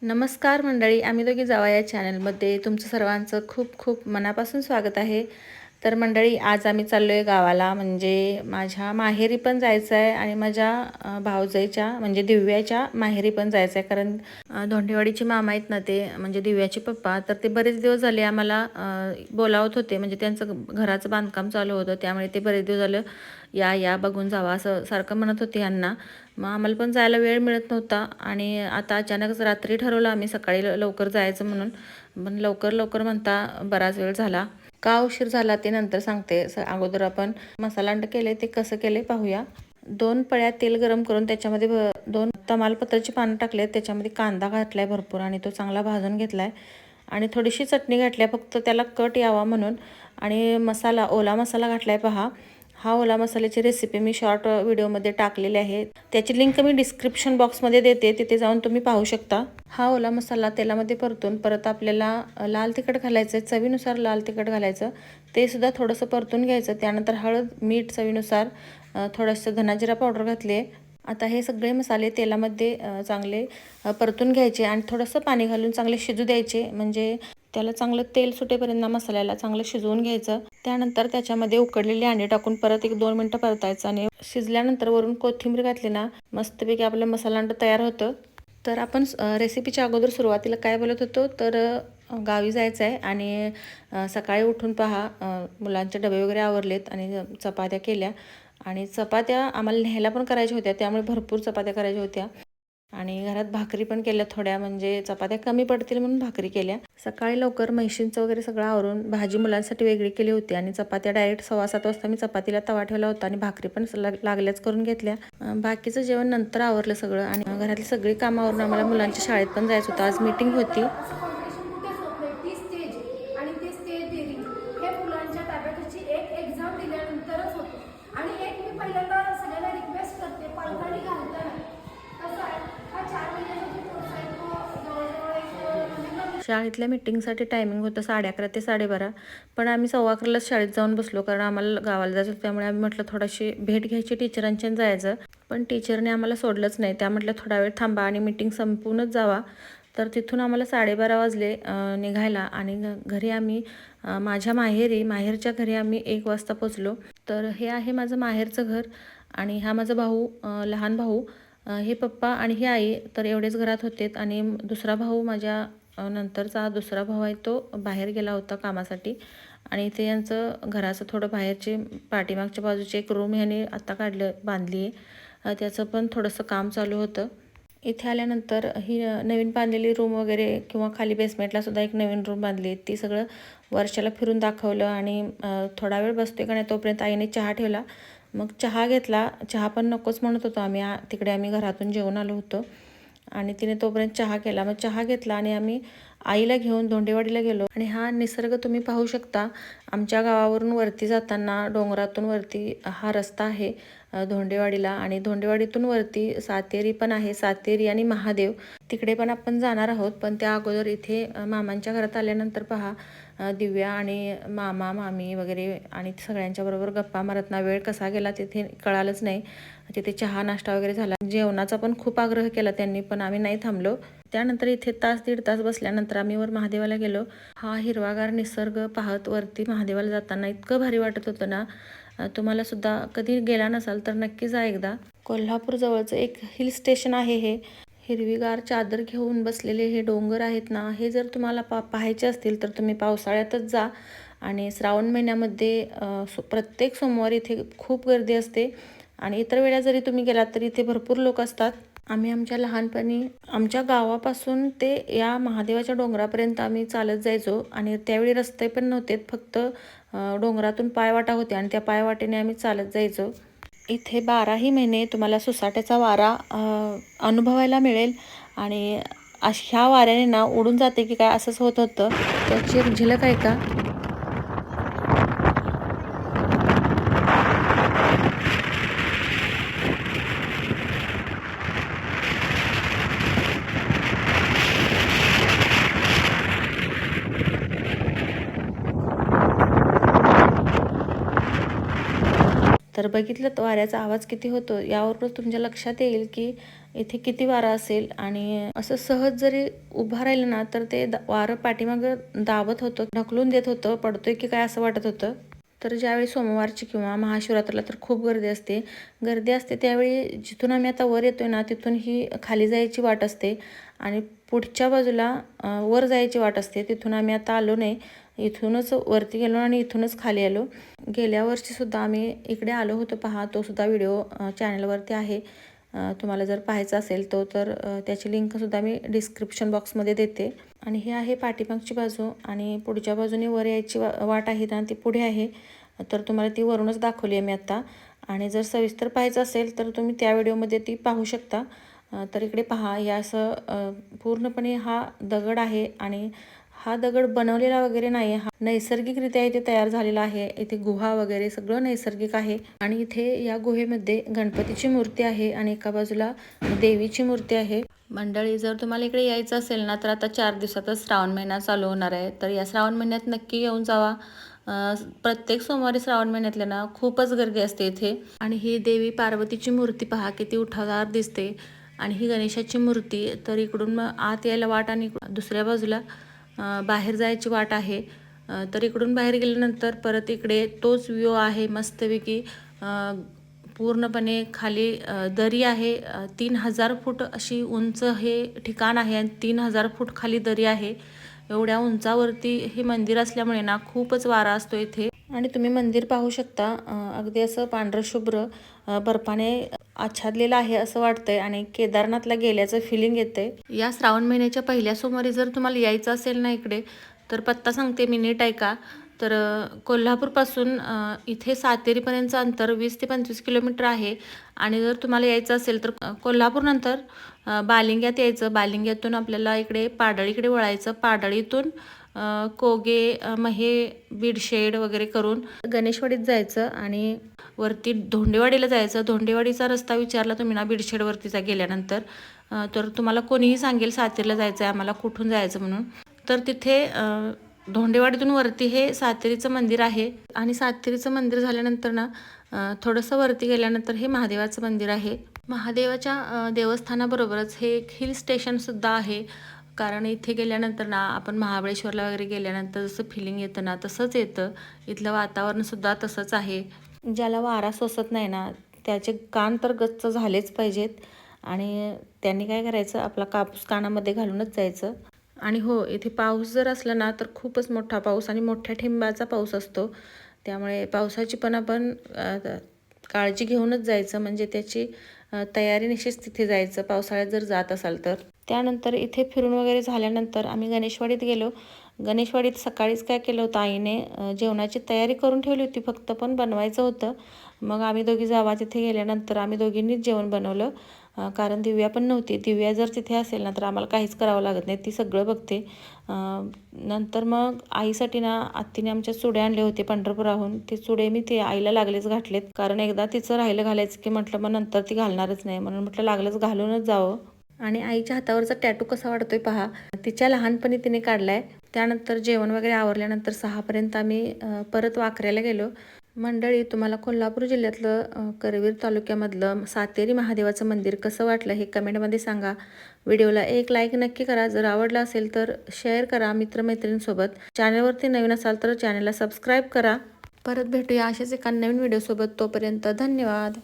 नमस्कार मंडळी, आम्ही दोघी जावा या चॅनलमध्ये तुमचं सर्वांचं खूप खूप मनापासून स्वागत आहे. तर मंडळी, आज आम्ही चाललो आहे गावाला. म्हणजे माझ्या माहेरी पण जायचं आहे आणि माझ्या भावजाईच्या म्हणजे दिव्याच्या माहेरी पण जायचं आहे. कारण धोंडेवाडीचे मामा आहेत ना, ते म्हणजे दिव्याचे पप्पा, तर ते बरेच दिवस झाले आम्हाला बोलावत होते. म्हणजे त्यांचं घराचं बांधकाम चालू होतं, त्यामुळे ते बरेच दिवस झालं या या बघून जावा असं सारखं म्हणत होते यांना. मग आम्हाला पण जायला वेळ मिळत नव्हता आणि आता अचानकच रात्री ठरवलं आम्ही सकाळी लवकर जायचं म्हणून. पण लवकर लवकर म्हणता बराच वेळ झाला. का उशीर झाला ते नंतर सांगते. अगोदर आपण मसाला अंड केले ते कसं केले पाहूया. 2 पळ्या तेल गरम करून त्याच्यामध्ये 2 तमालपत्राची पानं टाकले, त्याच्यामध्ये कांदा घातलाय भरपूर आणि तो चांगला भाजून घेतलाय आणि थोडीशी चटणी घातली फक्त त्याला कट यावा म्हणून. आणि मसाला ओला मसाला घातलाय पहा. हा ओला मसाल्याची रेसिपी मी शॉर्ट व्हिडिओमध्ये टाकलेली आहे, त्याची लिंक मी डिस्क्रिप्शन बॉक्समध्ये देते, तिथे जाऊन तुम्ही पाहू शकता. हा ओला मसाला तेलामध्ये परतून परत आपल्याला लाल तिखट घालायचं आहे, चवीनुसार लाल तिखट घालायचं, ते सुद्धा थोडंसं परतून घ्यायचं. त्यानंतर हळद मीठ चवीनुसार, थोडंसं धनाजिरा पावडर घातली आहे. आता हे सगळे मसाले तेलामध्ये चांगले परतून घ्यायचे आणि थोडंसं पाणी घालून चांगले शिजू द्यायचे. म्हणजे त्याला चांगलं तेल सुटेपर्यंत मसाल्याला चांगलं शिजवून घ्यायचं. त्यानंतर त्याच्यामध्ये उकडलेली अंडी टाकून परत 1-2 मिनटं परतायचं आणि शिजल्यानंतर वरून कोथिंबीर घातली ना, मस्तपैकी आपलं मसाला अंड तयार होतं. तर आपण रेसिपीच्या अगोदर सुरुवातीला काय बोलत होतो, तर गावी जायचं आहे आणि सकाळी उठून पहा, मुलांचे डबे वगैरे आवरलेत आणि चपात्या केल्या आणि चपात्या आम्हाला न्यायला पण करायच्या होत्या, त्यामुळे भरपूर चपात्या करायच्या होत्या आणि घरात भाकरी पण केल्या थोड्या, म्हणजे चपात्या कमी पडतील म्हणून भाकरी केल्या. सकाळी लवकर म्हैशींचं वगैरे सगळं आवरून भाजी मुलांसाठी वेगळी केली होती आणि चपात्या डायरेक्ट 6:15 वाजता मी चपातीला तवा ठेवला होता आणि भाकरी पण लागल्याच करून घेतल्या. बाकीचं जेवण नंतर आवरलं सगळं आणि घरातली सगळी कामं आवरून आम्हाला मुलांच्या शाळेत पण जायचं होतं. आज मीटिंग होती. शाळेतल्या मीटिंगसाठी टायमिंग होतं 11:30 ते 12:30, पण आम्ही 11:15लाच शाळेत जाऊन बसलो, कारण आम्हाला गावाला जायचं होतं. त्यामुळे आम्ही म्हटलं थोडीशी भेट घ्यायची टीचरांची आणि जायचं. पण टीचरने आम्हाला सोडलंच नाही. त्या म्हटलं थोडा वेळ थांबा आणि मीटिंग संपूनच जावा. तर तिथून आम्हाला 12:30 वाजले निघायला आणि घरी आम्ही माझ्या माहेरच्या घरी आम्ही 1 वाजता पोचलो. तर हे आहे माझं माहेरचं घर आणि हा माझा भाऊ, लहान भाऊ, हे पप्पा आणि ही आई. तर एवढेच घरात होते आणि दुसरा भाऊ माझ्या नंतरचा दुसरा भाऊ आहे, तो बाहेर गेला होता कामासाठी आणि इथे यांचं घराचं थोडं बाहेरचे पाठीमागच्या बाजूचे एक रूम ह्याने आत्ता बांधली आहे. त्याचं पण थोडंसं काम चालू होतं. इथे आल्यानंतर ही नवीन बांधलेली रूम वगैरे किंवा खाली बेसमेंटला सुद्धा एक नवीन रूम बांधली आहे, ती सगळं वर्षाला फिरून दाखवलं आणि थोडा वेळ बसतोय का नाही तोपर्यंत आईने चहा ठेवला. मग चहा घेतला. चहा पण नकोच म्हणत होतो आम्ही, तिकडे आम्ही घरातून जेवून आलो होतो आणि तिने तोपर्यंत चहा केला. मग चहा घेतला आणि आम्ही आईला घेऊन धोंडेवाडीला गेलो आणि हा निसर्ग तुम्ही पाहू शकता. आमच्या गावावरून वरती जाताना डोंगरातून वरती हा रस्ता आहे धोंडेवाडीला आणि धोंडेवाडीतून वरती सातेरी पण आहे, सातेरी आणि महादेव, तिकडे पण आपण जाणार आहोत. पण त्या अगोदर इथे मामांच्या घरात आल्यानंतर पहा, दिव्या आणि मामा मामी वगैरे आणि सगळ्यांच्या बरोबर गप्पा मारत वेळ कसा गेला तिथे कळालंच नाही. तिथे चहा नाश्ता वगैरे झाला. जेवणाचा पण खूप आग्रह केला त्यांनी, पण आम्ही नाही थांबलो. त्यानंतर इथे 1-1.5 तास बसल्यानंतर आम्ही वर महादेवाला गेलो. हा हिरवागार निसर्ग पाहत वरती महादेवाला जाताना इतकं भारी वाटत होतं ना. तुम्हाला सुद्धा कधी गेला नसाल तर नक्की जा एकदा. कोल्हापूर जवळचं एक हिल स्टेशन आहे हे. हिरवीगार चादर घेऊन बसलेले हे डोंगर आहेत ना, हे जर तुम्हाला पाहायचे असतील तर तुम्ही पावसाळ्यातच जा आणि श्रावण महिन्यामध्ये प्रत्येक सोमवारी इथे खूप गर्दी असते आणि इतर वेळा जरी तुम्ही गेलात तरी इथे भरपूर लोक असतात. आम्ही आमच्या लहानपणी आमच्या गावापासून ते या महादेवाच्या डोंगरापर्यंत आम्ही चालत जायचो आणि त्यावेळी रस्ते पण नव्हते, फक्त डोंगरातून पायवाटा होते आणि त्या पायवाटेने आम्ही चालत जायचो. इथे 12ही महिने तुम्हाला सुसाट्याचा वारा अनुभवायला मिळेल आणि ह्या वाऱ्याने ना उडून जाते की काय असंच होत होतं. त्याची एक झलक आहे का. तर तर बघितलं वाऱ्याचा आवाज किती होतो यावरून तुमच्या लक्षात येईल की इथे किती वारा असेल. आणि असं सहज जरी उभा राहिलं ना तर ते वारं पाठीमागं दाबत होतं, ढकलून देत होतं, पडतोय की काय असं वाटत होतं. तर ज्यावेळी सोमवारची किंवा महाशिवरात्रीला तर खूप गर्दी असते त्यावेळी जिथून आम्ही आता वर येतोय ना तिथून ही खाली जायची वाट असते आणि पुढच्या बाजूला वर जायची वाट असते. तिथून आम्ही आता आलो नाही, इथूनच वरती गेलो आणि इथूनच खाली आलो. गेल्या वर्षी सुद्धा आम्ही इकडे आलो होतो पहा, तो सुद्धा व्हिडिओ चॅनलवरती आहे. तुम्हाला जर पाहायचा असेल तो तर त्याची लिंकसुद्धा मी डिस्क्रिप्शन बॉक्समध्ये देते. आणि ही आहे पाठीमागची बाजू आणि पुढच्या बाजूने वर यायची वाट आहे ना ती पुढे आहे. तर तुम्हाला ती वरूनच दाखवली आहे मी आत्ता. आणि जर सविस्तर पाहायचं असेल तर तुम्ही त्या व्हिडिओमध्ये ती पाहू शकता. तर इकडे पहा, या असं पूर्णपणे हा दगड आहे आणि हा दगड बनवलेला वगैरे नाही, हा नैसर्गिकरित्या इथे तयार झालेला आहे. इथे गुहा वगैरे सगळं नैसर्गिक आहे. आणि इथे या गुहेमध्ये गणपतीची मूर्ती आहे आणि एका बाजूला देवीची मूर्ती आहे. मंडळी, जर तुम्हाला इकडे यायचं असेल ना तर आता 4 दिवसातच श्रावण महिना चालू होणार आहे. तर या श्रावण महिन्यात नक्की येऊन जावा. प्रत्येक सोमवारी श्रावण महिन्यातल्या ना खूपच गर्दी असते इथे. आणि ही देवी पार्वतीची मूर्ती पहा किती उठावदार दिसते. आणि ही गणेशाची मूर्ती. तर इकडून मग आत यायला वाट आणि दुसऱ्या बाजूला बाहेर जायची वाट आहे. तर इकडून बाहेर गेल्यानंतर परत इकडे तोच व्ह्यू आहे मस्तपैकी. पूर्णपणे खाली दरी आहे. 3000 फूट अशी उंच हे ठिकाण आहे आणि 3000 फूट खाली दरी आहे. एवढ्या उंचावरती हे मंदिर असल्यामुळे ना खूपच वारा असतो इथे. आणि तुम्ही मंदिर पाहू शकता, अगदी असं पांढरशुभ्र बर्फाने आच्छादलेलं आहे असं वाटतंय आणि केदारनाथला गेल्याचं फिलिंग येतंय. या श्रावण महिन्याच्या पहिल्या सोमवारी जर तुम्हाला यायचं असेल ना इकडे तर पत्ता सांगते मी, नीट ऐका. तर कोल्हापूरपासून इथे सातेरीपर्यंतचं अंतर 20 ते 25 किलोमीटर आहे. आणि जर तुम्हाला यायचं असेल तर कोल्हापूरनंतर बालिंग्यात यायचं. बालिंग्यातून आपल्याला इकडे पाडळीकडे वळायचं. पाडळीतून कोगे, महे, बीडशेड वगैरे करून गणेशवाडीत जायचं आणि वरती धोंडेवाडीला जायचं. धोंडेवाडीचा रस्ता विचारला तुम्ही ना बीडशेडवरतीचा गेल्यानंतर तर तुम्हाला कोणीही सांगेल सातेरीला जायचं आहे आम्हाला, कुठून जायचं म्हणून. तर तिथे धोंडेवाडीतून वरती हे सातेरीचं मंदिर आहे. आणि सातेरीचं मंदिर झाल्यानंतर ना थोडंसं वरती गेल्यानंतर हे महादेवाचं मंदिर आहे. महादेवाच्या देवस्थानाबरोबरच हे एक हिल स्टेशनसुद्धा आहे. कारण इथे गेल्यानंतर ना आपण महाबळेश्वरला वगैरे गेल्यानंतर जसं फिलिंग येतं ना तसंच येतं. इथलं वातावरणसुद्धा तसंच आहे. ज्याला वारा सोसत नाही ना त्याचे कान तर गच्च झालेच पाहिजेत. आणि त्यांनी काय करायचं, आपला कापूस कानामध्ये घालूनच जायचं. आणि हो, इथे पाऊस जर असला ना तर खूपच मोठा पाऊस आणि मोठ्या ठिंबाचा पाऊस असतो. त्यामुळे पावसाची पण आपण काळजी घेऊनच जायचं, म्हणजे त्याची तयारीनिशीच तिथे जायचं पावसाळ्यात जर जात असाल तर. त्यानंतर इथे फिरून वगैरे झाल्यानंतर आम्ही गणेशवाडीत गेलो. गणेशवाडीत सकाळीच काय केलं होतं आईने, जेवणाची तयारी करून ठेवली होती फक्त, पण बनवायचं होतं. मग आम्ही दोघी जावा तिथे गेल्यानंतर आम्ही दोघींनीच जेवण बनवलं. कारण दिव्या पण नव्हती. दिव्या जर तिथे असेल ना तर आम्हाला काहीच करावं लागत नाही, ती सगळं बघते. नंतर मग आईसाठी ना आत्तीने आमच्या चुडे आणले होते पंढरपुराहून. ते चुडे मी ते आईला लागलेच घातलेत, कारण एकदा तिचं राहिलं घालायचं की म्हटलं मग नंतर ती घालणारच नाही, म्हणून म्हटलं लागलंच घालूनच जावं. आणि आईच्या हातावरचा टॅटू कसा वाटतोय पहा, तिच्या लहानपणी तिने काढलाय. त्यानंतर जेवण वगैरे आवरल्यानंतर 6पर्यंत आम्ही परत वाखऱ्याला गेलो. मंडळी, तुम्हाला कोल्हापूर जिल्ह्यातलं करवीर तालुक्यामधलं सातेरी महादेवाचं मंदिर कसं वाटलं हे कमेंटमध्ये सांगा. व्हिडिओला एक लाईक नक्की करा. जर आवडला असेल तर शेअर करा मित्रमैत्रिणींसोबत. चॅनलवरती नवीन असाल तर चॅनलला सबस्क्राईब करा. परत भेटूया अशाच एका नवीन व्हिडिओसोबत. तोपर्यंत धन्यवाद.